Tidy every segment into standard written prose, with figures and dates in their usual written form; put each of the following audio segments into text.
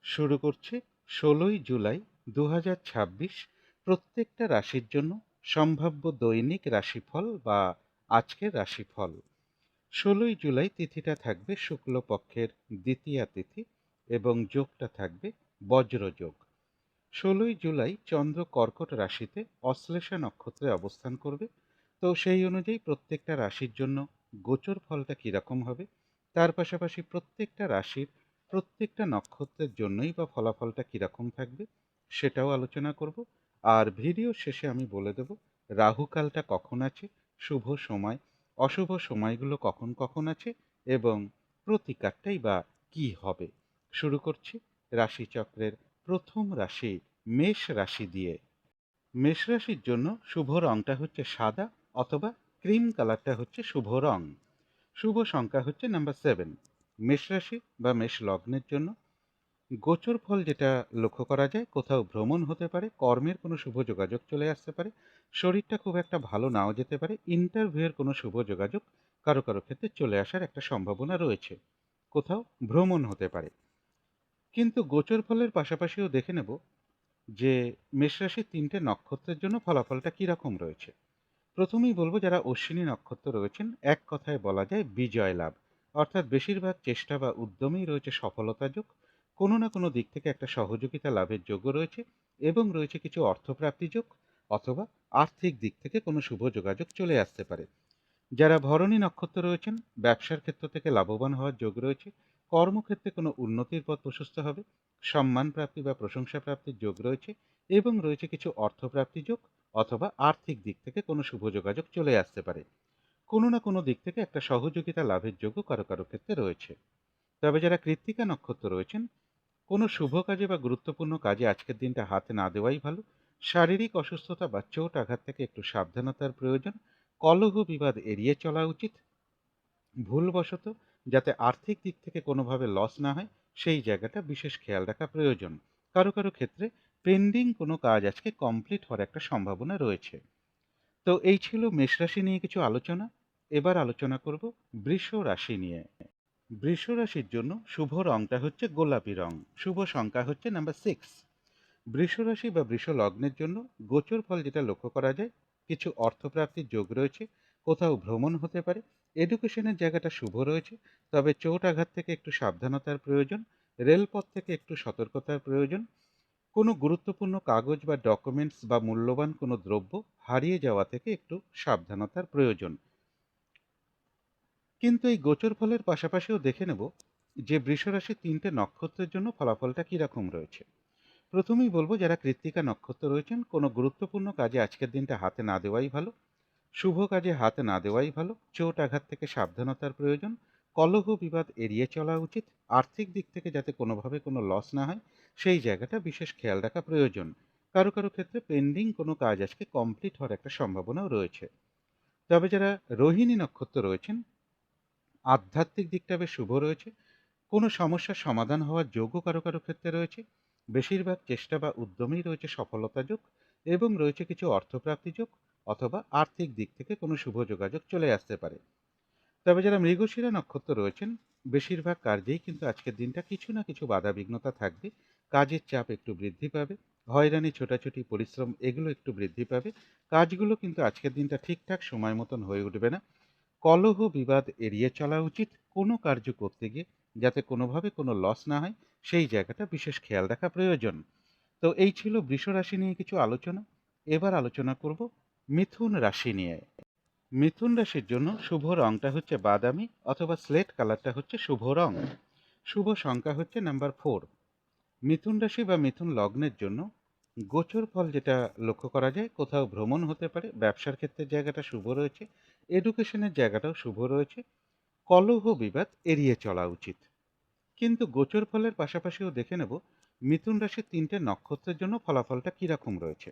শুরু করছি ১৬ই জুলাই ২০২৬ প্রত্যেকটা রাশির জন্য সম্ভাব্য দৈনিক রাশিফল বা আজকের রাশিফল। ১৬ই জুলাই তিথিটা থাকবে শুক্লপক্ষের দ্বিতীয়া তিথি এবং যোগটা থাকবে বজ্রযোগ। ১৬ই জুলাই চন্দ্র কর্কট রাশিতে অশ্লেষা নক্ষত্রে অবস্থান করবে। তো সেই অনুযায়ী প্রত্যেকটা রাশির জন্য গোচর ফলটা কীরকম হবে, তার পাশাপাশি প্রত্যেকটা রাশির প্রত্যেকটা নক্ষত্রের জন্যই বা ফলাফলটা কীরকম থাকবে সেটাও আলোচনা করব। আর ভিডিও শেষে আমি বলে দেব রাহুকালটা কখন আছে, শুভ সময়, অশুভ সময়গুলো কখন কখন আছে এবং প্রতিকারটাই বা কী হবে। শুরু করছি রাশিচক্রের প্রথম রাশি মেষ রাশি দিয়ে। মেষ রাশির জন্য শুভ রংটা হচ্ছে সাদা অথবা ক্রিম কালারটা হচ্ছে শুভ রং। শুভ সংখ্যা হচ্ছে নাম্বার 7। মেষ রাশি বা মেষ লগ্নের জন্য গোচর ফল যেটা লক্ষ্য করা যায়, কোথাও ভ্রমণ হতে পারে, কর্মের কোনো শুভ যোগাযোগ চলে আসতে পারে, শরীরটা খুব একটা ভালো নাও যেতে পারে, ইন্টারভিউয়ের কোনো শুভ যোগাযোগ কারো কারো ক্ষেত্রে চলে আসার একটা সম্ভাবনা রয়েছে, কোথাও ভ্রমণ হতে পারে। কিন্তু গোচর ফলের পাশাপাশিও দেখে নেব যে মেষরাশির ৩টে নক্ষত্রের জন্য ফলাফলটা কীরকম রয়েছে। প্রথমেই বলব যারা অশ্বিনী নক্ষত্র রয়েছেন, এক কথায় বলা যায় বিজয় লাভ, অর্থাৎ বেশিরভাগ চেষ্টা বা উদ্যমেই রয়েছে সফলতা যোগ, কোনো না কোনো দিক থেকে একটা সহযোগিতা লাভের যোগও রয়েছে এবং রয়েছে কিছু অর্থপ্রাপ্তি যোগ অথবা আর্থিক দিক থেকে কোনো শুভ যোগাযোগ চলে আসতে পারে। যারা ভরণী নক্ষত্র রয়েছেন, ব্যবসার ক্ষেত্র থেকে লাভবান হওয়ার যোগ রয়েছে, কর্মক্ষেত্রে কোনো উন্নতির পথ প্রশস্ত হবে, সম্মান প্রাপ্তি বা প্রশংসা প্রাপ্তির যোগ রয়েছে এবং রয়েছে কিছু অর্থপ্রাপ্তি যোগ অথবা আর্থিক দিক থেকে কোনো শুভ যোগাযোগ চলে আসতে পারে। কোনো না কোনো দিক থেকে একটা সহযোগিতা লাভের যোগও কারো কারো ক্ষেত্রে রয়েছে। তবে যারা কৃত্তিকা নক্ষত্র রয়েছেন, কোনো শুভ কাজে বা গুরুত্বপূর্ণ কাজে আজকের দিনটা হাত না দেওয়াই ভালো। শারীরিক অসুস্থতা বা চোট আঘাত থেকে একটু সাবধানতার প্রয়োজন। কলহ বিবাদ এড়িয়ে চলা উচিত। ভুলবশত যাতে আর্থিক দিক থেকে কোনোভাবে লস না হয় সেই জায়গাটা বিশেষ খেয়াল রাখা প্রয়োজন। কারো কারো ক্ষেত্রে পেন্ডিং কোনো কাজ আজকে কমপ্লিট হওয়ার একটা সম্ভাবনা রয়েছে। তো এই ছিল মেষ রাশি নিয়ে কিছু আলোচনা। এবার আলোচনা করব বৃষ রাশি নিয়ে। বৃষ রাশির জন্য শুভ রংটা হচ্ছে গোলাপি রং, শুভ সংখ্যা হচ্ছে নাম্বার 6। বৃষ রাশি বা বৃষ লগ্নের জন্য গোচর ফল যেটা লক্ষ্য করা যায়, কিছু অর্থপ্রাপ্তির যোগ রয়েছে, কোথাও ভ্রমণ হতে পারে, এডুকেশনের জায়গাটা শুভ রয়েছে, তবে চোট আঘাত থেকে একটু সাবধানতার প্রয়োজন, রেলপথ থেকে একটু সতর্কতার প্রয়োজন, কোনো গুরুত্বপূর্ণ কাগজ বা ডকুমেন্টস বা মূল্যবান কোনো দ্রব্য হারিয়ে যাওয়া থেকে একটু সাবধানতার প্রয়োজন। কিন্তু এই গোচর ফলের পাশাপাশিও দেখে নেব যে বৃষরাশির ৩টে নক্ষত্রের জন্য ফলাফলটা কীরকম রয়েছে। প্রথমেই বলবো যারা কৃত্তিকা নক্ষত্র রয়েছেন, কোনো গুরুত্বপূর্ণ কাজে আজকের দিনটা হাতে না দেওয়াই ভালো, শুভ কাজে হাতে না দেওয়াই ভালো, চোট আঘাত থেকে সাবধানতার প্রয়োজন, কলহ বিবাদ এড়িয়ে চলা উচিত, আর্থিক দিক থেকে যাতে কোনোভাবে কোনো লস না হয় সেই জায়গাটা বিশেষ খেয়াল রাখা প্রয়োজন। কারো কারো ক্ষেত্রে পেন্ডিং কোনো কাজ আজকে কমপ্লিট হওয়ার একটা সম্ভাবনাও রয়েছে। তবে যারা রোহিণী নক্ষত্র রয়েছেন, আধ্যাত্মিক দিকটা বেশ শুভ রয়েছে, কোনো সমস্যার সমাধান হওয়ার যোগও কারো কারো ক্ষেত্রে রয়েছে, বেশিরভাগ চেষ্টা বা উদ্যমেই রয়েছে সফলতা যোগ এবং রয়েছে কিছু অর্থপ্রাপ্তি যোগ অথবা আর্থিক দিক থেকে কোনো শুভ যোগাযোগ চলে আসতে পারে। তবে যারা মৃগশিরা নক্ষত্র রয়েছেন, বেশিরভাগ কার্যেই কিন্তু আজকের দিনটা কিছু না কিছু বাধা বিঘ্নতা থাকবে, কাজের চাপ একটু বৃদ্ধি পাবে, হয়রানি ছোটাছুটি পরিশ্রম এগুলো একটু বৃদ্ধি পাবে, কাজগুলো কিন্তু আজকের দিনটা ঠিকঠাক সময় মতন হয়ে উঠবে না। কলহ বিবাদ এড়িয়ে চলা উচিত, কোনো কার্য করতে গিয়ে যাতে কোনোভাবে কোনো লস না হয় সেই জায়গাটা বিশেষ খেয়াল রাখা প্রয়োজন। তো এই ছিল বৃষ রাশি নিয়ে কিছু আলোচনা। এবার আলোচনা করব মিথুন রাশি নিয়ে। মিথুন রাশির জন্য শুভ রংটা হচ্ছে বাদামি অথবা স্লেট কালারটা হচ্ছে শুভ রং। শুভ সংখ্যা হচ্ছে নাম্বার 4। মিথুন রাশি বা মিথুন লগ্নের জন্য গোচর ফল যেটা লক্ষ্য করা যায়, কোথাও ভ্রমণ হতে পারে, ব্যবসার ক্ষেত্রে জায়গাটা শুভ রয়েছে, এডুকেশনের জায়গাটাও শুভ রয়েছে, কলহ বিবাদ এড়িয়ে চলা উচিত। কিন্তু গোচর ফলের পাশাপাশিও দেখে নেব মিথুন রাশির ৩টে নক্ষত্রের জন্য ফলাফলটা কীরকম রয়েছে।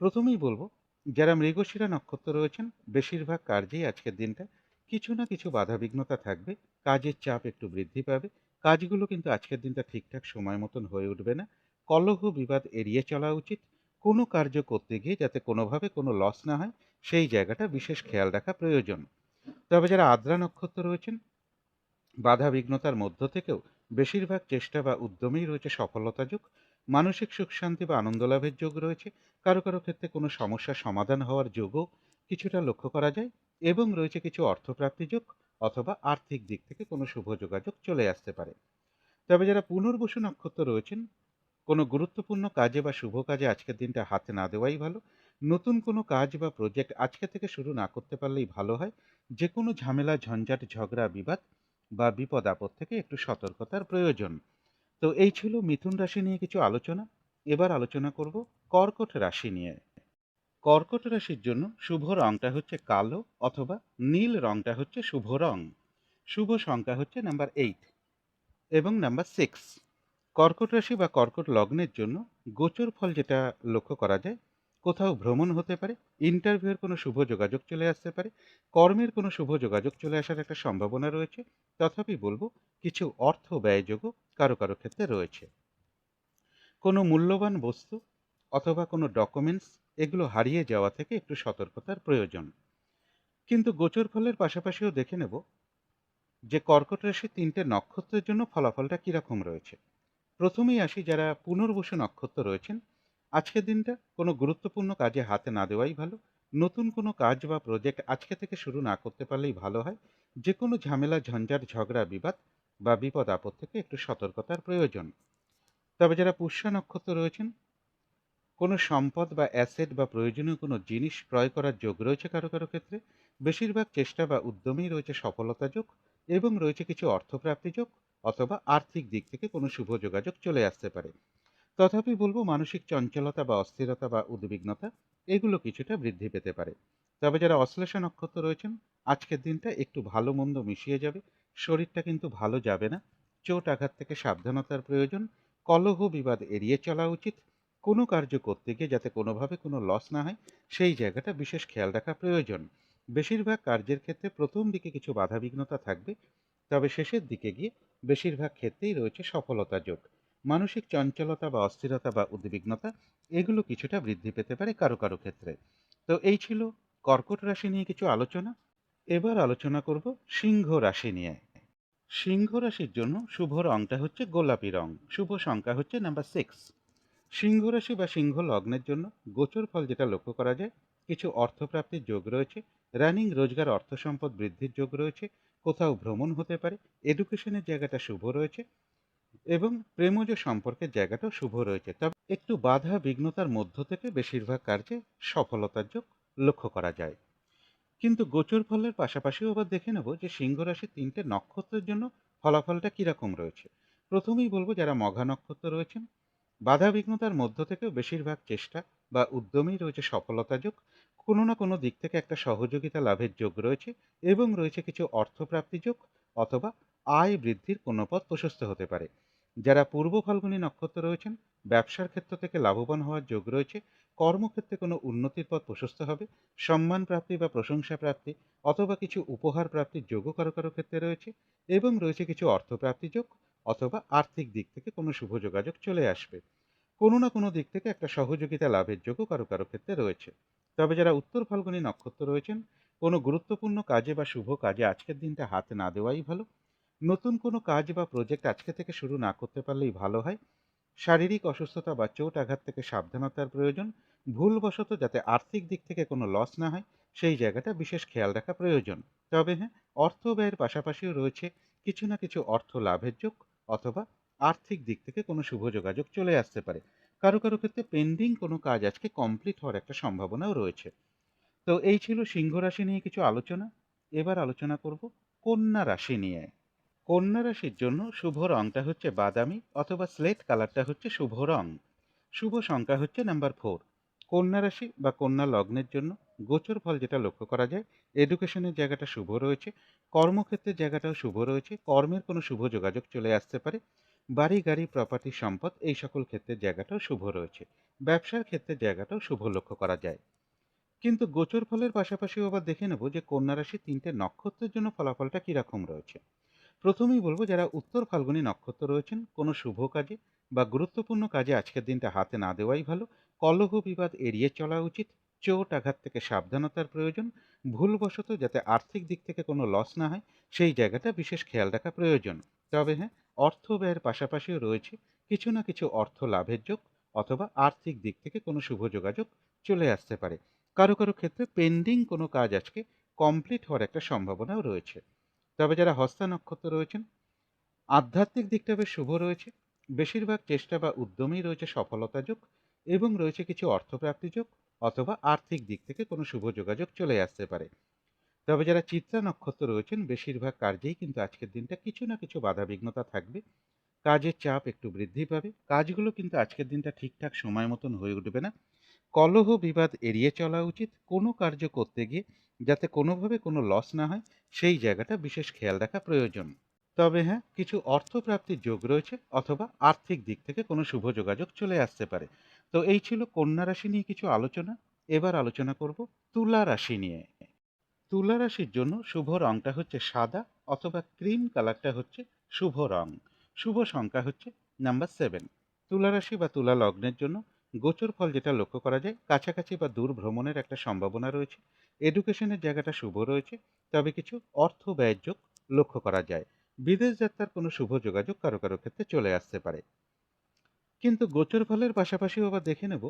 প্রথমেই বলবো যারা মৃগশিরা নক্ষত্র রয়েছেন, বেশিরভাগ কার্যেই আজকের দিনটা কিছু না কিছু বাধা বিঘ্নতা থাকবে, কাজের চাপ একটু বৃদ্ধি পাবে, কাজগুলো কিন্তু আজকের দিনটা ঠিকঠাক সময় মতন হয়ে উঠবে না, কলহ বিবাদ এড়িয়ে চলা উচিত, কোনো কার্য করতে গিয়ে যাতে কোনোভাবে কোনো লস না হয় সেই জায়গাটা বিশেষ খেয়াল রাখা প্রয়োজন। তবে যারা আদ্রা নক্ষত্র রয়েছেন, বাধা বিঘ্নতার মধ্য থেকেও বেশিরভাগ চেষ্টা বা উদ্যমেই রয়েছে সফলতা যোগ, মানসিক সুখ শান্তি বা আনন্দ লাভের যোগ রয়েছে, কারো কারো ক্ষেত্রে কোনো সমস্যার সমাধান হওয়ার যোগও কিছুটা লক্ষ্য করা যায়, এবং রয়েছে কিছু অর্থপ্রাপ্তি যোগ অথবা আর্থিক দিক থেকে কোনো শুভ যোগাযোগ চলে আসতে পারে। তবে যারা পুনর্বসু নক্ষত্র রয়েছেন, কোনো গুরুত্বপূর্ণ কাজে বা শুভ কাজে আজকের দিনটা হাতে না দেওয়াই ভালো। নতুন কোনো কাজ বা প্রজেক্ট আজকে থেকে শুরু না করতে পারলেই ভালো হয়। যে কোনো ঝামেলা, ঝঞ্ঝাট, ঝগড়া, বিবাদ বা বিপদ আপদ থেকে একটু সতর্কতার প্রয়োজন। তো এই ছিল মিথুন রাশি নিয়ে কিছু আলোচনা। এবার আলোচনা করব কর্কট রাশি নিয়ে। কর্কট রাশির জন্য শুভ রংটা হচ্ছে কালো অথবা নীল রংটা হচ্ছে শুভ রং। শুভ সংখ্যা হচ্ছে নাম্বার 8 এবং নাম্বার 6। কর্কট রাশি বা কর্কট লগ্নের জন্য গোচর ফল যেটা লক্ষ্য করা যায়, কোথাও ভ্রমণ হতে পারে, ইন্টারভিউয়ের কোনো শুভ যোগাযোগ চলে আসতে পারে, কর্মের কোনো শুভ যোগাযোগ চলে আসার একটা সম্ভাবনা রয়েছে। তথাপি বলবো কিছু অর্থ ব্যয়যোগও কারো কারো ক্ষেত্রে রয়েছে। কোনো মূল্যবান বস্তু অথবা কোনো ডকুমেন্টস এগুলো হারিয়ে যাওয়া থেকে একটু সতর্কতার প্রয়োজন। কিন্তু গোচর ফলের পাশাপাশিও দেখে নেব যে কর্কট রাশির 3টে নক্ষত্রের জন্য ফলাফলটা কীরকম রয়েছে। প্রথমেই আসি যারা পুনর্বসু নক্ষত্র রয়েছেন, আজকের দিনটা কোনো গুরুত্বপূর্ণ কাজে হাতে না দেওয়াই ভালো। নতুন কোনো কাজ বা প্রজেক্ট আজকে থেকে শুরু না করতে পারলেই ভালো হয়। যে কোনো ঝামেলা, ঝঞ্ঝাট, ঝগড়া, বিবাদ বা বিপদ আপদ থেকে একটু সতর্কতার প্রয়োজন। তবে যারা পুষ্যা নক্ষত্র রয়েছেন, কোনো সম্পদ বা অ্যাসেট বা প্রয়োজনীয় কোনো জিনিস ক্রয় করার যোগ রয়েছে কারো কারো ক্ষেত্রে। বেশিরভাগ চেষ্টা বা উদ্যমেই রয়েছে সফলতা যোগ, এবং রয়েছে কিছু অর্থপ্রাপ্তি যোগ অথবা আর্থিক দিক থেকে কোনো শুভ যোগাযোগ চলে আসতে পারে। তথাপি বলবো মানসিক চঞ্চলতা বা অস্থিরতা বা উদ্বিগ্নতা এগুলো কিছুটা বৃদ্ধি পেতে পারে। তবে যারা অশ্লেষা নক্ষত্র রয়েছেন, আজকের দিনটা একটু ভালো মন্দ মিশিয়ে যাবে। শরীরটা কিন্তু ভালো যাবে না। চোট আঘাত থেকে সাবধানতার প্রয়োজন। কলহ বিবাদ এড়িয়ে চলা উচিত। কোনো কার্য করতে গিয়ে যাতে কোনোভাবে কোনো লস না হয়, সেই জায়গাটা বিশেষ খেয়াল রাখা প্রয়োজন। বেশিরভাগ কার্যের ক্ষেত্রে প্রথম দিকে কিছু বাধাবিঘ্নতা থাকবে, তবে শেষের দিকে গিয়ে বেশিরভাগ ক্ষেত্রেই রয়েছে সফলতা যোগ। মানসিক চঞ্চলতা বা অস্থিরতা বা উদ্বিগ্নতা এগুলো কিছুটা বৃদ্ধি পেতে পারে কারো কারো ক্ষেত্রে। তো এই ছিল কর্কট রাশি নিয়ে কিছু আলোচনা। এবার আলোচনা করব সিংহ রাশি নিয়ে। সিংহ রাশির জন্য শুভ রংটা হচ্ছে গোলাপি রং। শুভ সংখ্যা হচ্ছে নাম্বার 6। সিংহ রাশি বা সিংহ লগ্নের জন্য গোচর ফল যেটা লক্ষ্য করা যায়, কিছু অর্থপ্রাপ্তির যোগ রয়েছে, রানিং রোজগার অর্থ সম্পদ বৃদ্ধির যোগ রয়েছে, কোথাও ভ্রমণ হতে পারে, এডুকেশনের জায়গাটা শুভ রয়েছে, এবং প্রেমজ সম্পর্কের জায়গাটাও শুভ রয়েছে। তবে একটু বাধা বিঘ্নতার মধ্য থেকে বেশিরভাগ কার্যে সফলতার যোগ লক্ষ্য করা যায়। কিন্তু গোচর ফলের পাশাপাশিও আবার দেখে নেব যে সিংহ রাশির 3টে নক্ষত্রের জন্য ফলাফলটা কিরকম রয়েছে। প্রথমেই বলবো যারা মঘা নক্ষত্র রয়েছেন, বাধা বিঘ্নতার মধ্য থেকেও বেশিরভাগ চেষ্টা বা উদ্যমেই রয়েছে সফলতা যোগ। কোনো না কোনো দিক থেকে একটা সহযোগিতা লাভের যোগ রয়েছে, এবং রয়েছে কিছু অর্থপ্রাপ্তি যোগ অথবা আয় বৃদ্ধির কোনো পথ প্রশস্ত হতে পারে। যারা পূর্ব ফাল্গুনী নক্ষত্র রয়েছেন, ব্যবসার ক্ষেত্র থেকে লাভবান হওয়ার যোগ রয়েছে। কর্মক্ষেত্রে কোনো উন্নতির পথ প্রশস্ত হবে। সম্মান প্রাপ্তি বা প্রশংসা প্রাপ্তি অথবা কিছু উপহার প্রাপ্তির যোগও কারো কারো ক্ষেত্রে রয়েছে, এবং রয়েছে কিছু অর্থপ্রাপ্তি যোগ অথবা আর্থিক দিক থেকে কোনো শুভ যোগাযোগ চলে আসবে। কোনো না কোনো দিক থেকে একটা সহযোগিতা লাভের যোগও কারো কারো ক্ষেত্রে রয়েছে। তবে যারা উত্তর ফাল্গুনী নক্ষত্র রয়েছেন, কোনো গুরুত্বপূর্ণ কাজে বা শুভ কাজে আজকের দিনটা হাতে না দেওয়াই ভালো। নতুন কোনো কাজ বা প্রজেক্ট আজকে থেকে শুরু না করতে পারলেই ভালো হয়। শারীরিক অসুস্থতা বা চোট আঘাত থেকে সাবধানতার প্রয়োজন। ভুলবশত যাতে আর্থিক দিক থেকে কোনো লস না হয়, সেই জায়গাটা বিশেষ খেয়াল রাখা প্রয়োজন। তবে হ্যাঁ, অর্থ ব্যয়ের পাশাপাশিও রয়েছে কিছু না কিছু অর্থ লাভের যোগ অথবা আর্থিক দিক থেকে কোনো শুভ যোগাযোগ চলে আসতে পারে। কারো কারো ক্ষেত্রে পেন্ডিং কোনো কাজ আজকে কমপ্লিট হওয়ার একটা সম্ভাবনাও রয়েছে। তো এই ছিল সিংহ রাশি নিয়ে কিছু আলোচনা। এবার আলোচনা করব কন্যা রাশি নিয়ে। কন্যা রাশির জন্য শুভ রংটা হচ্ছে বাদামি অথবা স্লেট কালারটা হচ্ছে শুভ রং। শুভ সংখ্যা হচ্ছে নাম্বার 4। কন্যা রাশি বা কন্যা লগ্নের জন্য গোচর ফল যেটা লক্ষ্য করা যায়, এডুকেশনের জায়গাটা শুভ রয়েছে, কর্মক্ষেত্রের জায়গাটাও শুভ রয়েছে, কর্মের কোনো শুভ যোগাযোগ চলে আসতে পারে, বাড়ি গাড়ি প্রপার্টি সম্পদ এই সকল ক্ষেত্রের জায়গাটাও শুভ রয়েছে, ব্যবসার ক্ষেত্রের জায়গাটাও শুভ লক্ষ্য করা যায়। কিন্তু গোচর ফলের পাশাপাশিও আবার দেখে নেব যে কন্যা রাশি 3টে নক্ষত্রের জন্য ফলাফলটা কিরকম রয়েছে। প্রথমেই বলবো যারা উত্তর ফাল্গুনী নক্ষত্র রয়েছেন, কোনো শুভ কাজে বা গুরুত্বপূর্ণ কাজে আজকের দিনটা হাতে না দেওয়াই ভালো। কলহ বিবাদ এড়িয়ে চলা উচিত। চোট আঘাত থেকে সাবধানতার প্রয়োজন। ভুলবশত যাতে আর্থিক দিক থেকে কোনো লস না হয়, সেই জায়গাটা বিশেষ খেয়াল রাখা প্রয়োজন। তবে হ্যাঁ, অর্থ ব্যয়ের পাশাপাশিও রয়েছে কিছু না কিছু অর্থ লাভের যোগ অথবা আর্থিক দিক থেকে কোনো শুভ যোগাযোগ চলে আসতে পারে। কারো কারো ক্ষেত্রে পেন্ডিং কোনো কাজ আজকে কমপ্লিট হওয়ার একটা সম্ভাবনাও রয়েছে। তবে যারা হস্তা নক্ষত্র রয়েছেন, আধ্যাত্মিক দিকটা বেশ শুভ রয়েছে। বেশিরভাগ চেষ্টা বা উদ্যমেই রয়েছে সফলতা যোগ এবং রয়েছে কিছু অর্থপ্রাপ্তি যোগ অথবা আর্থিক দিক থেকে কোনো শুভ যোগাযোগ চলে আসতে পারে। তবে যারা চিত্রা নক্ষত্র রয়েছেন, বেশিরভাগ কার্যেই কিন্তু আজকের দিনটা কিছু না কিছু বাধাবিঘ্নতা থাকবে। কাজের চাপ একটু বৃদ্ধি পাবে, কাজগুলো কিন্তু আজকের দিনটা ঠিকঠাক সময় মতন হয়ে উঠবে না। কলহ বিবাদ এড়িয়ে চলা উচিত। কোনো কার্য করতে গিয়ে যাতে কোনোভাবে কোনো লস না হয়, সেই জায়গাটা বিশেষ খেয়াল রাখা প্রয়োজন। তবে হ্যাঁ, কিছু অর্থপ্রাপ্তির যোগ রয়েছে অথবা আর্থিক দিক থেকে কোনো শুভ যোগাযোগ চলে আসতে পারে। তো এই ছিল কন্যা রাশি নিয়ে কিছু আলোচনা। এবার আলোচনা করব তুলা রাশি নিয়ে। তুলা রাশির জন্য শুভ রংটা হচ্ছে সাদা অথবা ক্রিম কালারটা হচ্ছে শুভ রং। শুভ সংখ্যা হচ্ছে নাম্বার 7। তুলা রাশি বা তুলা লগ্নের জন্য গোচর ফল যেটা লক্ষ্য করা যায়, কাছাকাছি বা দূর ভ্রমণের একটা সম্ভাবনা রয়েছে। এডুকেশনের জায়গাটা শুভ রয়েছে। তবে কিছু অর্থ ব্যয়ের যোগ লক্ষ্য করা যায়। বিদেশ যাত্রার কোনো শুভ যোগাযোগ কারো কারো ক্ষেত্রে চলে আসতে পারে। কিন্তু গোচর ফলের পাশাপাশিও আবার দেখে নেব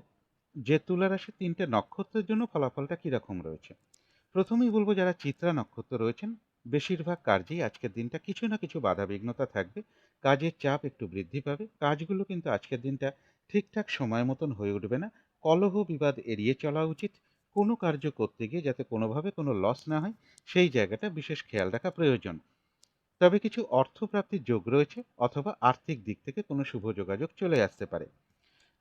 যে তুলা রাশির 3টে নক্ষত্রের জন্য ফলাফলটা কীরকম রয়েছে। প্রথমেই বলবো যারা চিত্রা নক্ষত্র রয়েছেন, বেশিরভাগ কার্যেই আজকের দিনটা কিছু না কিছু বাধাবিঘ্নতা থাকবে। কাজের চাপ একটু বৃদ্ধি পাবে, কাজগুলো কিন্তু আজকের দিনটা ঠিকঠাক সময় মতন হয়ে উঠবে না। কলহ বিবাদ এড়িয়ে চলা উচিত। কোনো কার্য করতে গিয়ে যাতে কোনোভাবে কোনো লস না হয়, সেই জায়গাটা বিশেষ খেয়াল রাখা প্রয়োজন। তবে কিছু অর্থপ্রাপ্তির যোগ রয়েছে অথবা আর্থিক দিক থেকে কোনো শুভ যোগাযোগ চলে আসতে পারে।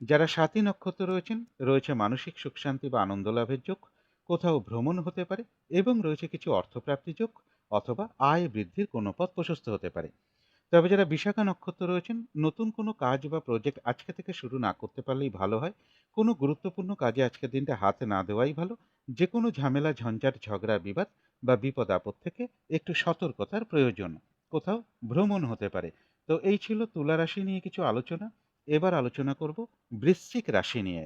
যারা স্বাতী নক্ষত্র রয়েছেন, রয়েছে মানসিক সুখ শান্তি বা আনন্দ লাভের যোগ, কোথাও ভ্রমণ হতে পারে এবং রয়েছে কিছু অর্থপ্রাপ্তি যোগ অথবা আয় বৃদ্ধির কোনো পথ প্রশস্ত হতে পারে। তবে যারা বিশাখা নক্ষত্র রয়েছেন, নতুন কোনো কাজ বা প্রজেক্ট আজকে থেকে শুরু না করতে পারলেই ভালো হয়। কোনো গুরুত্বপূর্ণ কাজে আজকের দিনটা হাত না দেওয়াই ভালো। যে কোনো ঝামেলা ঝঞ্ঝাট ঝগড়া বিবাদ বা বিপদ আপদ থেকে একটু সতর্কতার প্রয়োজন। কোথাও ভ্রমণ হতে পারে। তো এই ছিল তুলা রাশি নিয়ে কিছু আলোচনা। এবার আলোচনা করব বৃশ্চিক রাশি নিয়ে।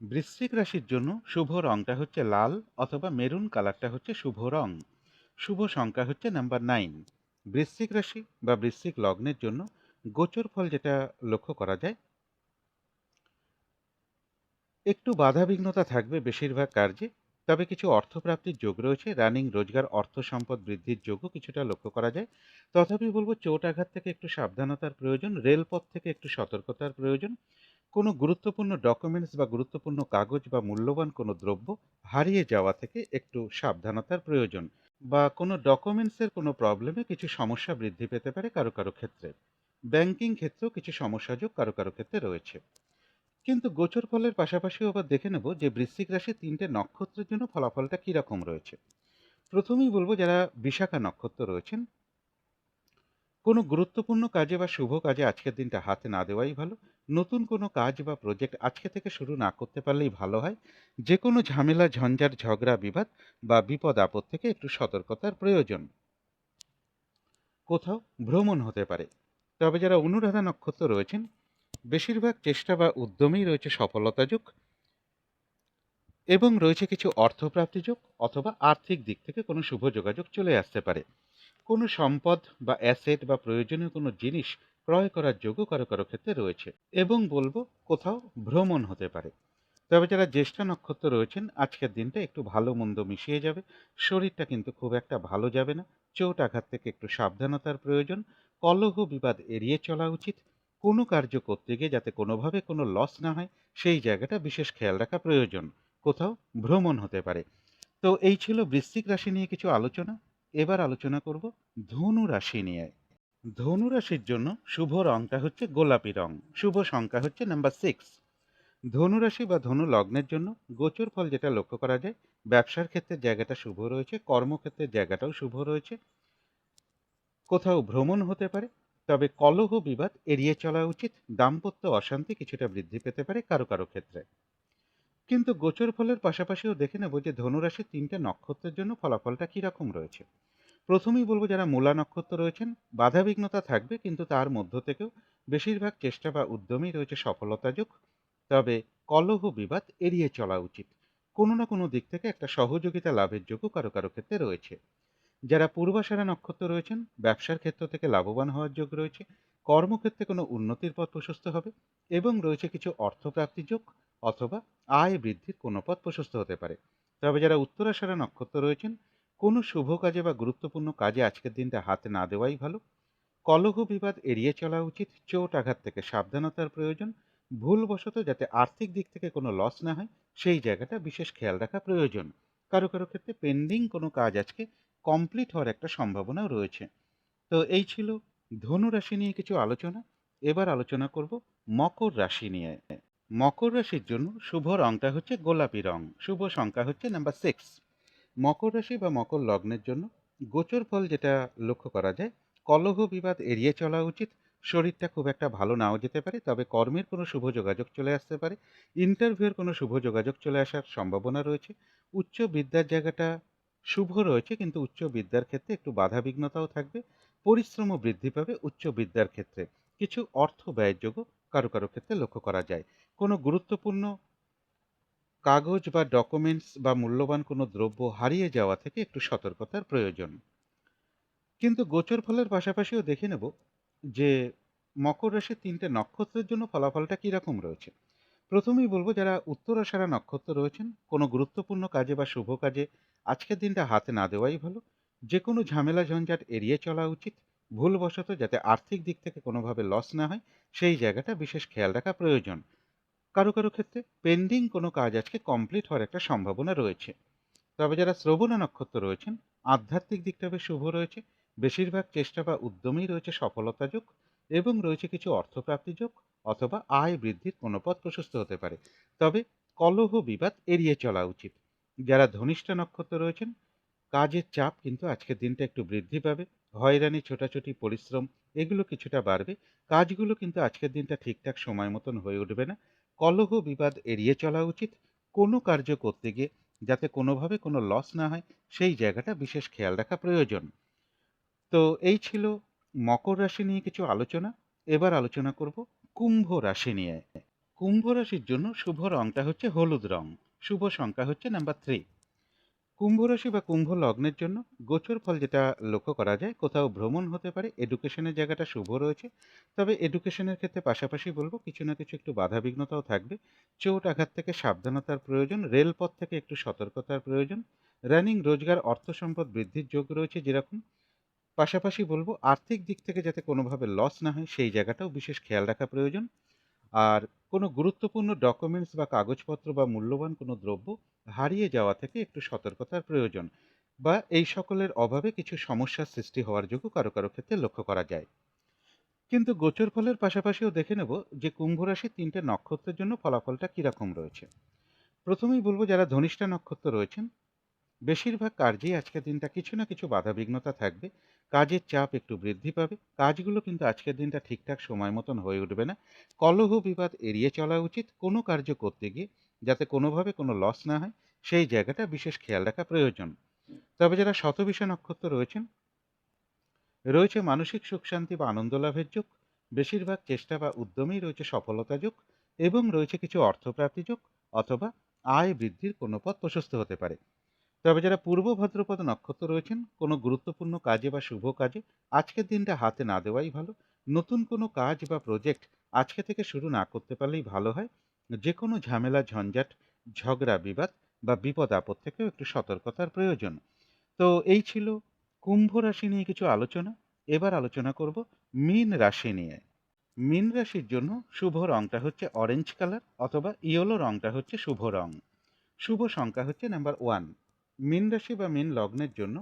বৃশ্চিক রাশির জন্য শুভ রংটা হচ্ছে লাল অথবা মেরুন কালারটা হচ্ছে শুভ রং। শুভ সংখ্যা হচ্ছে নাম্বার 9। বৃশ্চিক রাশি বা বৃশ্চিক লগ্নের জন্য গোচর ফল যেটা লক্ষ্য করা যায়, একটু বাধাবিঘ্নতা থাকবে বেশিরভাগ কার্যে। তবে কিছু অর্থপ্রাপ্তির যোগ রয়েছে, রানিং রোজগার অর্থ সম্পদ বৃদ্ধির যোগও কিছুটা লক্ষ্য করা যায়। তথাপি বলবো চোট আঘাত থেকে একটু সাবধানতার প্রয়োজন, রেলপথ থেকে একটু সতর্কতার প্রয়োজন। কোনো গুরুত্বপূর্ণ ডকুমেন্টস বা গুরুত্বপূর্ণ কাগজ বা মূল্যবান কোনো দ্রব্য হারিয়ে যাওয়া থেকে একটু সাবধানতার প্রয়োজন। বা কোনো ডকুমেন্টসের কোনো প্রবলেমে কিছু সমস্যা বৃদ্ধি পেতে পারে কারো কারো ক্ষেত্রে। ব্যাংকিং ক্ষেত্রেও কিছু সমস্যাযোগ কারো কারো ক্ষেত্রে রয়েছে। কিন্তু গোচর ফলের পাশাপাশিও আবার দেখে নেব যে বৃশ্চিক রাশির 3টে নক্ষত্রের জন্য ফলাফলটা কীরকম রয়েছে। প্রথমেই বলবো যারা বিশাখা নক্ষত্র রয়েছেন, কোনো গুরুত্বপূর্ণ কাজে বা শুভ কাজে আজকের দিনটা হাতে না দেওয়াই ভালো। নতুন কোনো কাজ বা প্রজেক্ট আজকে থেকে শুরু না করতে পারলেই ভালো হয়। যে কোনো ঝামেলা ঝঞ্ঝাট ঝগড়া বিবাদ বা বিপদ আপদ থেকে একটু সতর্কতার প্রয়োজন। কোথাও ভ্রমণ হতে পারে। তবে যারা অনুরাধা নক্ষত্র রয়েছেন, বেশিরভাগ চেষ্টা বা উদ্যমেই রয়েছে সফলতা যোগ এবং রয়েছে কিছু অর্থপ্রাপ্তি যোগ অথবা আর্থিক দিক থেকে কোনো শুভ যোগাযোগ চলে আসতে পারে। কোনো সম্পদ বা অ্যাসেট বা প্রয়োজনীয় কোনো জিনিস ক্রয় করার যোগও কারো কারো ক্ষেত্রে রয়েছে। এবং বলবো কোথাও ভ্রমণ হতে পারে। তবে যারা জ্যেষ্ঠা নক্ষত্র রয়েছেন, আজকের দিনটা একটু ভালো মন্দ মিশিয়ে যাবে। শরীরটা কিন্তু খুব একটা ভালো যাবে না। চোট আঘাত থেকে একটু সাবধানতার প্রয়োজন। কলহ বিবাদ এড়িয়ে চলা উচিত। কোনো কার্য করতে গিয়ে যাতে কোনোভাবে কোনো লস না হয়, সেই জায়গাটা বিশেষ খেয়াল রাখা প্রয়োজন। কোথাও ভ্রমণ হতে পারে। তো এই ছিল বৃশ্চিক রাশি নিয়ে কিছু আলোচনা। এবার আলোচনা করব ধনু রাশি নিয়ে। ধনু রাশির জন্য শুভ রংটা হচ্ছে গোলাপি রং। শুভ সংখ্যা হচ্ছে নাম্বার 6। ধনু রাশি বা ধনু লগ্নের জন্য গোচর ফল যেটা লক্ষ্য করা যায়, ব্যবসার ক্ষেত্রে জায়গাটা শুভ রয়েছে, কর্মক্ষেত্রের জায়গাটাও শুভ রয়েছে। কোথাও ভ্রমণ হতে পারে। তবে কলহ বিবাদ এড়িয়ে চলা উচিত। দাম্পত্য অশান্তি কিছুটা বৃদ্ধি পেতে পারে কারো কারো ক্ষেত্রে। কিন্তু গোচর ফলের পাশাপাশিও দেখে নেব যে ধনুরাশির 3টে নক্ষত্রের জন্য ফলাফলটা কীরকম রয়েছে। প্রথমেই বলবো যারা মূলা নক্ষত্র রয়েছেন, বাধাবিঘ্নতা থাকবে কিন্তু তার মধ্য থেকেও বেশিরভাগ চেষ্টা বা উদ্যমেই রয়েছে সফলতা যোগ। তবে কলহ বিবাদ এড়িয়ে চলা উচিত। কোনো না কোনো দিক থেকে একটা সহযোগিতা লাভের যোগও কারো কারো ক্ষেত্রে রয়েছে। যারা পূর্বাষাঢ়া নক্ষত্র রয়েছেন, ব্যবসার ক্ষেত্র থেকে লাভবান হওয়ার যোগ রয়েছে। কর্মক্ষেত্রে কোনো উন্নতির পথ প্রশস্ত হবে এবং রয়েছে কিছু অর্থপ্রাপ্তি যোগ অথবা আয় বৃদ্ধির কোনো পথ প্রশস্ত হতে পারে। তবে যারা উত্তরাষাঢ়া নক্ষত্র রয়েছেন, কোনো শুভ কাজে বা গুরুত্বপূর্ণ কাজে আজকের দিনটা হাতে না দেওয়াই ভালো। কলহ বিবাদ এড়িয়ে চলা উচিত, চোট আঘাত থেকে সাবধানতার প্রয়োজন, ভুলবশত যাতে আর্থিক দিক থেকে কোনো লস না হয় সেই জায়গাটা বিশেষ খেয়াল রাখা প্রয়োজন। কারো কারো ক্ষেত্রে পেন্ডিং কোনো কাজ আজকে কমপ্লিট হওয়ার একটা সম্ভাবনাও রয়েছে। তো এই ছিল ধনু রাশি নিয়ে কিছু আলোচনা। এবার আলোচনা করব মকর রাশি নিয়ে। মকর রাশির জন্য শুভ রংটা হচ্ছে গোলাপি রং, শুভ সংখ্যা হচ্ছে নাম্বার 6। মকর রাশি বা মকর লগ্নের জন্য গোচর ফল যেটা লক্ষ্য করা যায়, কলহ বিবাদ এড়িয়ে চলা উচিত। শরীরটা খুব একটা ভালো নাও যেতে পারে, তবে কর্মের কোনো শুভ যোগাযোগ চলে আসতে পারে। ইন্টারভিউয়ের কোনো শুভ যোগাযোগ চলে আসার সম্ভাবনা রয়েছে। উচ্চ বিদ্যার জায়গাটা শুভ রয়েছে, কিন্তু উচ্চ বিদ্যার ক্ষেত্রে একটু বাধা বিঘ্নতাও থাকবে। পরিশ্রমও বৃদ্ধি পাবে উচ্চ বিদ্যার ক্ষেত্রে। কিছু অর্থ ব্যয়ের যোগও কারো কারো ক্ষেত্রে লক্ষ্য করা যায়। কোনো গুরুত্বপূর্ণ কাগজ বা ডকুমেন্টস বা মূল্যবান কোনো দ্রব্য হারিয়ে যাওয়া থেকে একটু সতর্কতার প্রয়োজন। কিন্তু গোচর ফলের পাশাপাশিও দেখে নেব যে মকর রাশির ৩টে নক্ষত্রের জন্য ফলাফলটা কীরকম রয়েছে। প্রথমেই বলবো, যারা উত্তরাষাঢ়া নক্ষত্র রয়েছেন, কোনো গুরুত্বপূর্ণ কাজে বা শুভ কাজে আজকের দিনটা হাতে না দেওয়াই ভালো। যে কোনো ঝামেলা ঝঞ্ঝাট এড়িয়ে চলা উচিত। ভুলবশত যাতে আর্থিক দিক থেকে কোনোভাবে লস না হয় সেই জায়গাটা বিশেষ খেয়াল রাখা প্রয়োজন। কারো কারো ক্ষেত্রে পেন্ডিং কোনো কাজ আজকে কমপ্লিট হওয়ার একটা সম্ভাবনা রয়েছে। তবে যারা শ্রবণা নক্ষত্র রয়েছেন, আধ্যাত্মিক দিকটা বেশ শুভ রয়েছে। বেশিরভাগ চেষ্টা বা উদ্যমেই রয়েছে সফলতা যোগ এবং রয়েছে কিছু অর্থপ্রাপ্তি যোগ অথবা আয় বৃদ্ধির কোনো পথ প্রশস্ত হতে পারে। তবে কলহ বিবাদ এড়িয়ে চলা উচিত। যারা ধনিষ্ঠা নক্ষত্র রয়েছেন, কাজের চাপ কিন্তু আজকের দিনটা একটু বৃদ্ধি পাবে। হয়রানি, ছোটাছুটি, পরিশ্রম এগুলো কিছুটা বাড়বে। কাজগুলো কিন্তু আজকের দিনটা ঠিকঠাক সময় মতন হয়ে উঠবে না। কলহ বিবাদ এড়িয়ে চলা উচিত। কোনো কার্য করতে গিয়ে যাতে কোনোভাবে কোনো লস না হয় সেই জায়গাটা বিশেষ খেয়াল রাখা প্রয়োজন। তো এই ছিল মকর রাশি নিয়ে কিছু আলোচনা। এবার আলোচনা করব কুম্ভ রাশি নিয়ে। কুম্ভ রাশির জন্য শুভ রংটা হচ্ছে হলুদ রং, শুভ সংখ্যা হচ্ছে নাম্বার 3। কুম্ভ রাশি বা কুম্ভ লগ্নের জন্য গোচর ফল যেটা লক্ষ্য করা যায়, কোথাও ভ্রমণ হতে পারে, এডুকেশনের জায়গাটা শুভ রয়েছে। তবে এডুকেশনের ক্ষেত্রে পাশাপাশি বলবো কিছু না কিছু একটু বাধা বিঘ্নতাও থাকবে। চোট আঘাত থেকে সাবধানতার প্রয়োজন, রেলপথ থেকে একটু সতর্কতার প্রয়োজন। রানিং রোজগার অর্থ সম্পদ বৃদ্ধির যোগ রয়েছে যেরকম, পাশাপাশি বলবো আর্থিক দিক থেকে যাতে কোনোভাবে লস না হয় সেই জায়গাটাও বিশেষ খেয়াল রাখা প্রয়োজন। আর কোনো গুরুত্বপূর্ণ ডকুমেন্টস বা কাগজপত্র বা মূল্যবান কোনো দ্রব্য হারিয়ে যাওয়া থেকে একটু সতর্কতার প্রয়োজন, বা এই সকলের অভাবে কিছু সমস্যার সৃষ্টি হওয়ার যোগও কারো কারো ক্ষেত্রে লক্ষ্য করা যায়। কিন্তু গোচর ফলের পাশাপাশিও দেখে নেব যে কুম্ভ রাশির 3টে নক্ষত্রের জন্য ফলাফলটা কীরকম রয়েছে। প্রথমেই বলবো, যারা ধনিষ্ঠা নক্ষত্র রয়েছেন, বেশিরভাগ কার্যেই আজকের দিনটা কিছু না কিছু বাধাবিঘ্নতা থাকবে। কাজের চাপ একটু বৃদ্ধি পাবে। কাজগুলো কিন্তু আজকের দিনটা ঠিকঠাক সময় মতন হয়ে উঠবে না। কলহ বিবাদ এড়িয়ে চলা উচিত। কোনো কার্য করতে গিয়ে যাতে কোনোভাবে কোনো লস না হয় সেই জায়গাটা বিশেষ খেয়াল রাখা প্রয়োজন। তবে যারা শতবিষা নক্ষত্র রয়েছেন, রয়েছে মানসিক সুখ শান্তি বা আনন্দ লাভের যোগ। বেশিরভাগ চেষ্টা বা উদ্যমেই রয়েছে সফলতা যোগ এবং রয়েছে কিছু অর্থপ্রাপ্তি যোগ অথবা আয় বৃদ্ধির কোনো পথ প্রশস্ত হতে পারে। তবে যারা পূর্ব ভাদ্রপদ নক্ষত্র রয়েছেন, কোনো গুরুত্বপূর্ণ কাজে বা শুভ কাজে আজকের দিনটা হাতে না দেওয়াই ভালো। নতুন কোনো কাজ বা প্রজেক্ট আজকে থেকে শুরু না করতে পারলেই ভালো হয়। যে কোনো ঝামেলা ঝঞ্ঝাট, ঝগড়া বিবাদ বা বিপদ আপদ থেকেও একটু সতর্কতার প্রয়োজন। তো এই ছিল কুম্ভ রাশি নিয়ে কিছু আলোচনা। এবার আলোচনা করব মীন রাশি নিয়ে। মীন রাশির জন্য শুভ রংটা হচ্ছে অরেঞ্জ কালার অথবা ইয়েলো রংটা হচ্ছে শুভ রং। শুভ সংখ্যা হচ্ছে নাম্বার 1। মীন রাশি বা মীন লগ্নের জন্য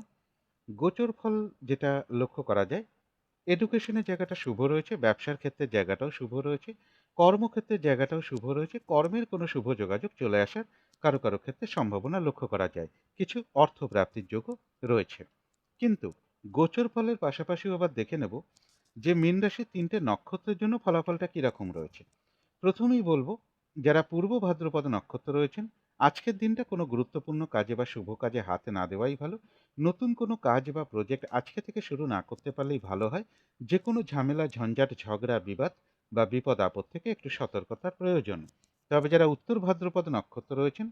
গোচর ফল যেটা লক্ষ্য করা যায়, এডুকেশনের জায়গাটা শুভ রয়েছে, ব্যবসার ক্ষেত্রের জায়গাটাও শুভ রয়েছে, কর্মক্ষেত্রের জায়গাটাও শুভ রয়েছে। কর্মের কোনো শুভ যোগাযোগ চলে আসার কারো কারো ক্ষেত্রে সম্ভাবনা লক্ষ্য করা যায়। কিছু অর্থ প্রাপ্তির যোগও রয়েছে। কিন্তু গোচর ফলের পাশাপাশিও আবার দেখে নেব যে মীন রাশির 3টে নক্ষত্রের জন্য ফলাফলটা কীরকম রয়েছে। প্রথমেই বলবো, যারা পূর্ব ভাদ্রপদ নক্ষত্র রয়েছেন, আজকের দিনটা কোনো গুরুত্বপূর্ণ কাজে বা শুভ কাজে হাতে না দেওয়াই ভালো। নতুন কোনো কাজ বা প্রজেক্ট আজকে থেকে শুরু না করতে পারলেই ভালো হয়। যে কোনো ঝামেলা ঝঞ্ঝাট ঝগড়া বিবাদ বা বিপদ আপদ থেকে একটু সতর্কতার প্রয়োজন। তবে যারা উত্তর ভাদ্রপদ নক্ষত্র রয়েছেন,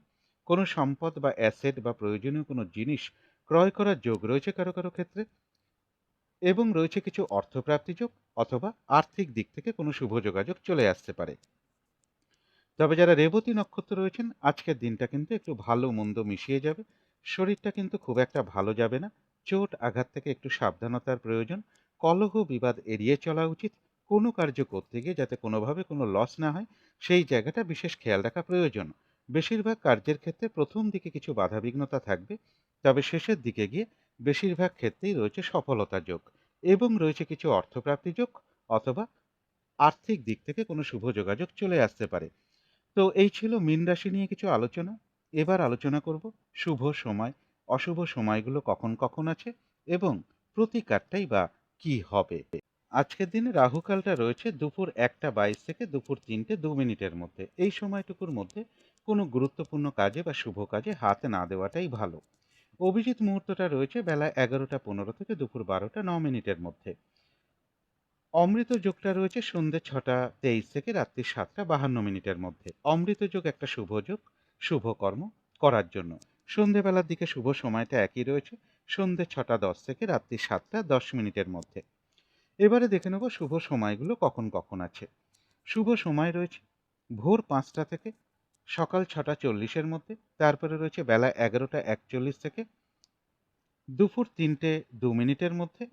কোনো সম্পদ বা অ্যাসেট বা প্রয়োজনীয় কোনো জিনিস ক্রয় করার যোগ রয়েছে কারো কারো ক্ষেত্রে এবং রয়েছে কিছু অর্থপ্রাপ্তি যোগ অথবা আর্থিক দিক থেকে কোনো শুভ যোগাযোগ চলে আসতে পারে। তবে যারা রেবতী নক্ষত্র রয়েছেন, আজকের দিনটা কিন্তু একটু ভালো মন্দ মিশিয়ে যাবে। শরীরটা কিন্তু খুব একটা ভালো যাবে না। চোট আঘাত থেকে একটু সাবধানতার প্রয়োজন। কলহ বিবাদ এড়িয়ে চলা উচিত। কোনো কার্য করতে গিয়ে যাতে কোনোভাবে কোনো লস না হয়, সেই জায়গাটা বিশেষ খেয়াল রাখা প্রয়োজন। বেশিরভাগ কার্যের ক্ষেত্রে প্রথম দিকে কিছু বাধাবিঘ্নতা থাকবে, তবে শেষের দিকে গিয়ে বেশিরভাগ ক্ষেত্রেই রয়েছে সফলতা যোগ এবং রয়েছে কিছু অর্থপ্রাপ্তি যোগ অথবা আর্থিক দিক থেকে কোনো শুভ যোগাযোগ চলে আসতে পারে। তো এই ছিল মীন রাশি নিয়ে কিছু আলোচনা। এবার আলোচনা করব শুভ সময়, অশুভ সময়গুলো কখন কখন আছে এবং প্রতিকারটাই বা কি হবে। আজকের দিনে রাহুকালটা রয়েছে দুপুর 1টা 22 থেকে দুপুর 3টে 2 মিনিটের মধ্যে। এই সময়টুকুর মধ্যে কোনো গুরুত্বপূর্ণ কাজে বা শুভ কাজে হাত না দেওয়াটাই ভালো। অভিজিৎ মুহূর্তটা রয়েছে বেলা 11টা 15 থেকে দুপুর 12টা 9 মিনিটের মধ্যে। অমৃত যোগটা রয়েছে সন্ধ্যে 6টা 23 থেকে রাত্রি 7টা 52 মিনিটের মধ্যে। অমৃত যোগ একটা শুভ যোগ, শুভ কর্ম করার জন্য। সন্ধেবেলার দিকে শুভ সময়টা একই রয়েছে, সন্ধ্যে 6টা 10 থেকে রাত্রি 7টা 10 মিনিটের মধ্যে। এবারে দেখে নেব শুভ সময়গুলো কখন কখন আছে। শুভ সময় রয়েছে ভোর 5টা থেকে সকাল 6টা 40-এর মধ্যে। তারপরে রয়েছে বেলা 11টা 41 থেকে দুপুর 3টে 2 মিনিটের মধ্যে।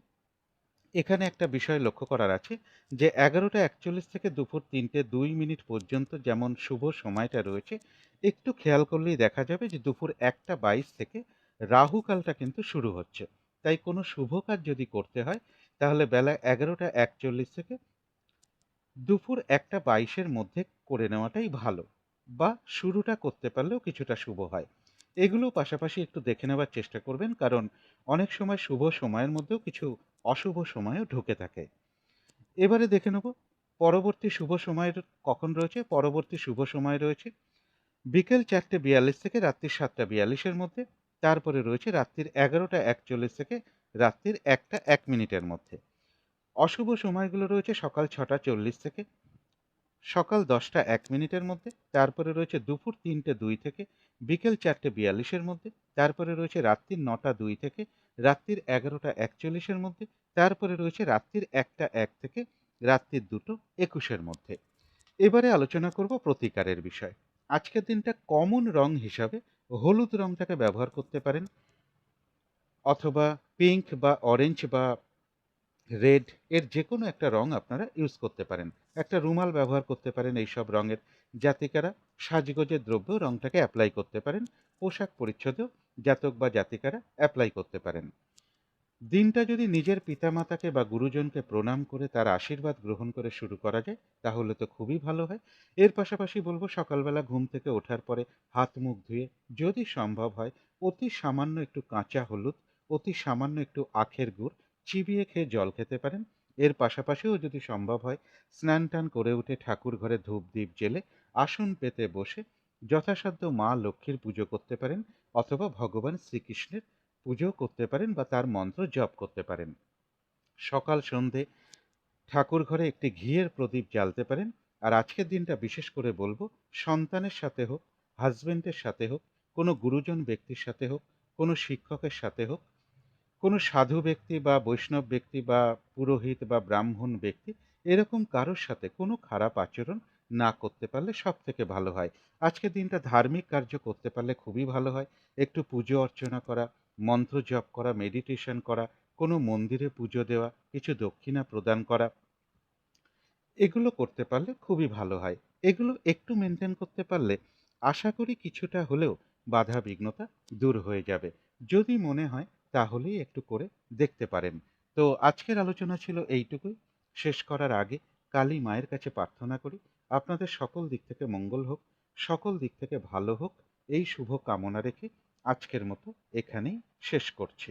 এখানে একটা বিষয় লক্ষ্য করার আছে যে 11টা 41 থেকে দুপুর 3টে 2 মিনিট পর্যন্ত যেমন শুভ সময়টা রয়েছে, একটু খেয়াল করলেই দেখা যাবে যে দুপুর 1টা 22 থেকে রাহুকালটা কিন্তু শুরু হচ্ছে। তাই কোনো শুভ কাজ যদি করতে হয় তাহলে বেলা 11টা 41 থেকে দুপুর 1টা 22-এর মধ্যে করে নেওয়াটাই ভালো, বা শুরুটা করতে পারলেও কিছুটা শুভ হয়। এগুলো পাশাপাশি একটু দেখে নেওয়ার চেষ্টা করবেন, কারণ অনেক সময় শুভ সময়ের মধ্যেও কিছু অশুভ সময়ও ঢুকে থাকে। এবারে দেখে নেব পরবর্তী শুভ সময়ের কখন রয়েছে। পরবর্তী শুভ সময় রয়েছে বিকেল 4টে 42 থেকে রাত্রি 7টা 42-এর মধ্যে। তারপরে রয়েছে রাত্রির 11টা 41 থেকে রাত্রির 1টা 1 মিনিটের মধ্যে। অশুভ সময়গুলো রয়েছে সকাল 6টা 40 থেকে সকাল 10টা 1 মিনিটের মধ্যে। তারপরে রয়েছে দুপুর 3টে 2 থেকে বিকেল 4টে 42-এর মধ্যে। তারপরে রয়েছে রাত্রির 9টা 2 থেকে রাত্রির 11টা 41-এর মধ্যে। তারপরে রয়েছে রাত্রির 1টা 1 থেকে রাত্রির 2টো 21-এর মধ্যে। এবারে আলোচনা করব প্রতিকারের বিষয়। আজকের দিনটা কমন রং হিসাবে হলুদ রংটাকে ব্যবহার করতে পারেন, অথবা পিঙ্ক বা অরেঞ্জ বা রেড এর যে কোনো একটা রং আপনারা ইউজ করতে পারেন। একটা রুমাল ব্যবহার করতে পারেন এইসব রঙের। জাতিকারা সাজগোজের দ্রব্য রংটাকে অ্যাপ্লাই করতে পারেন। পোশাক পরিচ্ছদেও জাতক বা জাতিকারা অ্যাপ্লাই করতে পারেন। দিনটা যদি নিজের পিতামাতাকে বা গুরুজনকে প্রণাম করে তার আশীর্বাদ গ্রহণ করে শুরু করা যায় তাহলে তো খুবই ভালো হয়। এর পাশাপাশি বলবো সকালবেলা ঘুম থেকে ওঠার পরে হাত মুখ ধুয়ে যদি সম্ভব হয় অতি সামান্য একটু কাঁচা হলুদ, অতি সামান্য একটু আখের গুড় চিবিয়ে খেয়ে জল খেতে পারেন। এর পাশাপাশিও যদি সম্ভব হয় স্নান টান করে উঠে ঠাকুর ঘরে ধূপ দ্বীপ জেলে আসন পেতে বসে যথাসাধ্য মা লক্ষ্মীর পুজো করতে পারেন, অথবা ভগবান শ্রীকৃষ্ণের পুজো করতে পারেন বা তার মন্ত্র জপ করতে পারেন। সকাল সন্ধে ঠাকুর ঘরে একটি ঘিয়ের প্রদীপ জ্বালতে পারেন। আর আজকের দিনটা বিশেষ করে বলবো সন্তানের সাথে হোক, হাজবেন্ডের সাথে হোক, কোনো গুরুজন ব্যক্তির সাথে হোক, কোনো শিক্ষকের সাথে হোক, কোনো সাধু ব্যক্তি বা বৈষ্ণব ব্যক্তি বা পুরোহিত বা ব্রাহ্মণ ব্যক্তি, এরকম কারোর সাথে কোনো খারাপ আচরণ না করতে পারলে সব থেকে ভালো হয়। আজকের দিনটা ধার্মিক কার্য করতে পারলে খুবই ভালো হয়। একটু পুজো অর্চনা করা, মন্ত্র জপ করা, মেডিটেশন করা, কোনো মন্দিরে পুজো দেওয়া, কিছু দক্ষিণা প্রদান করা, এগুলো করতে পারলে খুবই ভালো হয়। এগুলো একটু মেনটেন করতে পারলে আশা করি কিছুটা হলেও বাধা বিঘ্নতা দূর হয়ে যাবে। যদি মনে হয় তাহলেই একটু করে দেখতে পারেন। তো আজকের আলোচনা ছিল এইটুকুই। শেষ করার আগে কালী মায়ের কাছে প্রার্থনা করি আপনাদের সকল দিক থেকে মঙ্গল হোক, সকল দিক থেকে ভালো হোক, এই শুভ কামনা রেখে আজকের মতো এখানেই শেষ করছি।